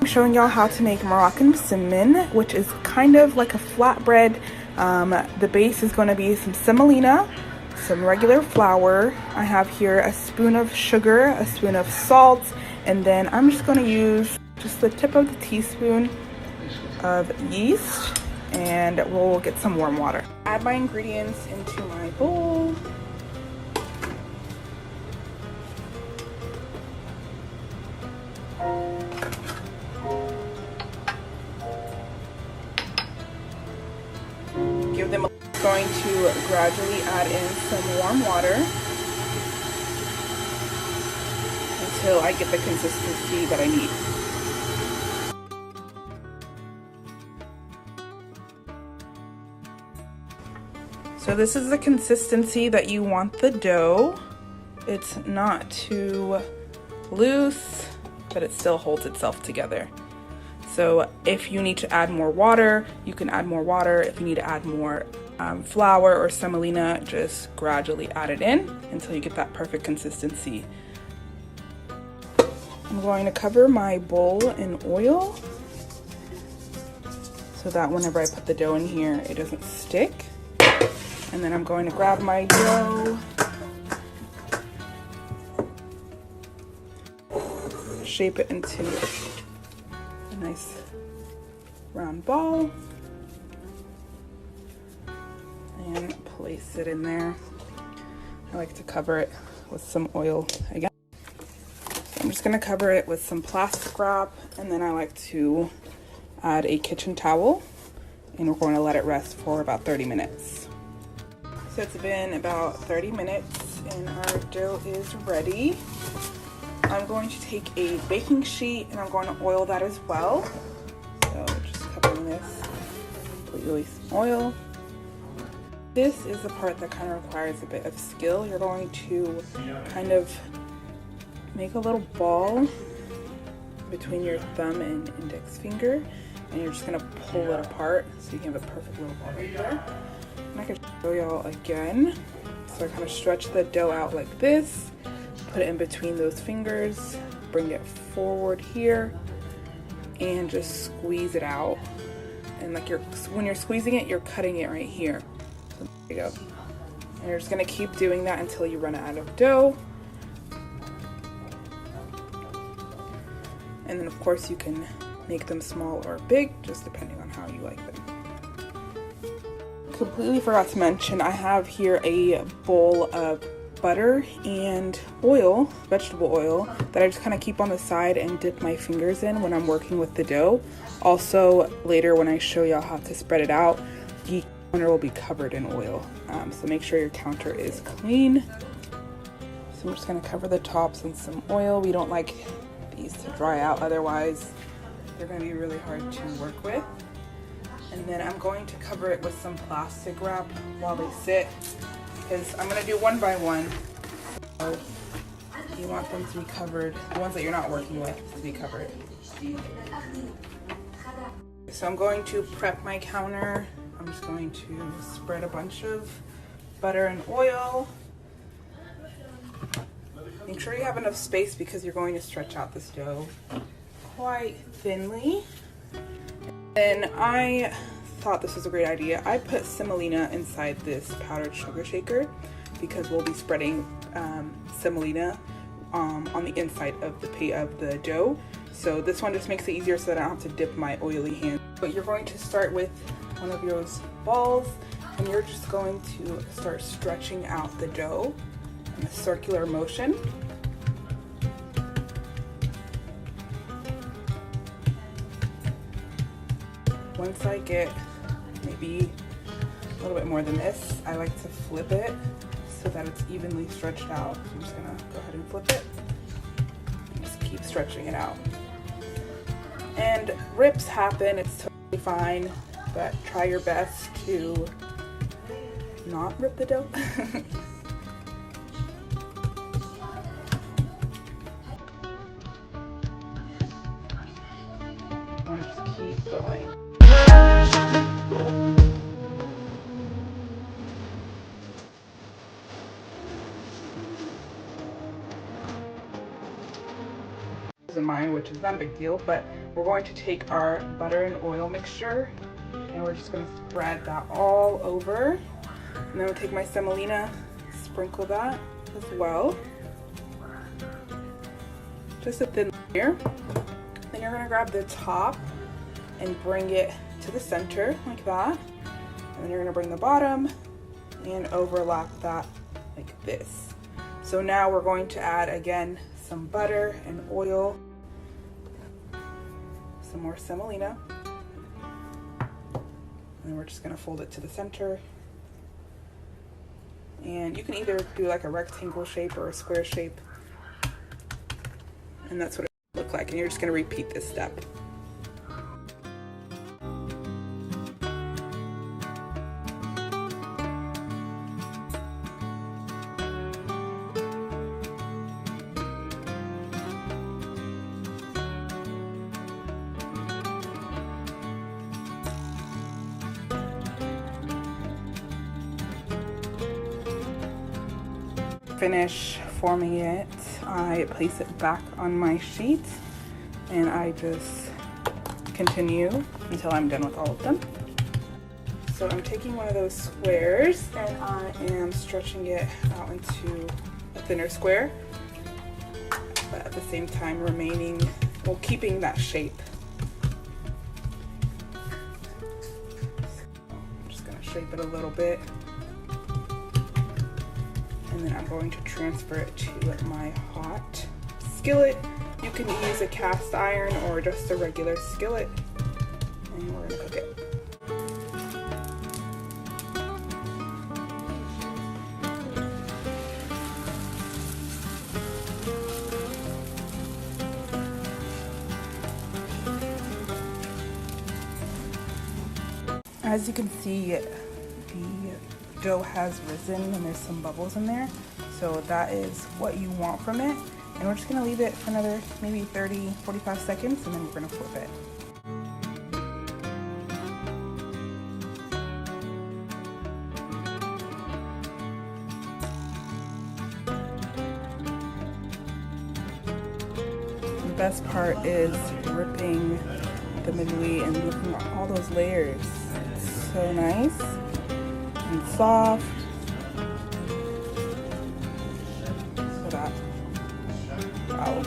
Showing y'all how to make Moroccan Msemmen, which is kind of like a flatbread. The base is going to be some semolina, some regular flour. I have here a spoon of sugar, a spoon of salt, and then I'm just going to use just the tip of the teaspoon of yeast, and we'll get some warm water. Add my ingredients into my bowl. Give them going to gradually add in some warm water until I get the consistency that I need. So this is the consistency that you want the dough. It's not too loose, but it still holds itself together. So if you need to add more water, you can add more water. If you need to add more flour or semolina, just gradually add it in until you get that perfect consistency. I'm going to cover my bowl in oil so that whenever I put the dough in here, it doesn't stick. And then I'm going to grab my dough, shape it into a nice round ball, and place it in there. I like to cover it with some oil again. So I'm just going to cover it with some plastic wrap, and then I like to add a kitchen towel, and we're going to let it rest for about 30 minutes. So it's been about 30 minutes and our dough is ready. I'm going to take a baking sheet and I'm going to oil that as well. So just covering this, put release some oil. This is the part that kind of requires a bit of skill. You're going to kind of make a little ball between your thumb and index finger, and you're just going to pull it apart so you can have a perfect little ball right there. And I can show y'all again. So I kind of stretch the dough out like this, put it in between those fingers, bring it forward here, and just squeeze it out. And like when you're squeezing it, you're cutting it right here. So there you go. And you're just gonna keep doing that until you run out of dough. And then of course you can make them small or big, just depending on how you like them. Completely forgot to mention, I have here a bowl of butter and oil, vegetable oil, that I just kind of keep on the side and dip my fingers in when I'm working with the dough. Also, later when I show y'all how to spread it out, the counter will be covered in oil. So make sure your counter is clean. So I'm just gonna cover the tops in some oil. We don't like these to dry out, otherwise they're gonna be really hard to work with. And then I'm going to cover it with some plastic wrap while they sit, because I'm going to do one by one. So you want them to be covered, the ones that you're not working with to be covered. So I'm going to prep my counter. I'm just going to spread a bunch of butter and oil. Make sure you have enough space because you're going to stretch out this dough quite thinly. Then I thought this was a great idea. I put semolina inside this powdered sugar shaker because we'll be spreading semolina on the inside of the dough. So this one just makes it easier so that I don't have to dip my oily hand. But you're going to start with one of those balls, and you're just going to start stretching out the dough in a circular motion. Once I get maybe a little bit more than this, I like to flip it so that it's evenly stretched out. So I'm just gonna go ahead and flip it and just keep stretching it out. And rips happen, it's totally fine, but try your best to not rip the dough. And just keep going. in mine, which is not a big deal, but we're going to take our butter and oil mixture and we're just going to spread that all over. And then I'll take my semolina, sprinkle that as well. Just a thin layer. Then you're going to grab the top and bring it to the center like that. And then you're going to bring the bottom and overlap that like this. So now we're going to add again some butter and oil, some more semolina, and we're just going to fold it to the center. And you can either do like a rectangle shape or a square shape, and that's what it will look like. And you're just going to repeat this step. Finish forming it, I place it back on my sheet and I just continue until I'm done with all of them. So I'm taking one of those squares and I am stretching it out into a thinner square, but at the same time remaining, well, keeping that shape. I'm just gonna shape it a little bit. And then I'm going to transfer it to my hot skillet. You can use a cast iron or just a regular skillet. And we're gonna cook it. As you can see, the dough has risen and there's some bubbles in there, so that is what you want from it. And we're just going to leave it for another maybe 30-45 seconds and then we're going to flip it. The best part is ripping the midway and looking at all those layers. It's so nice and soft. So that, wow.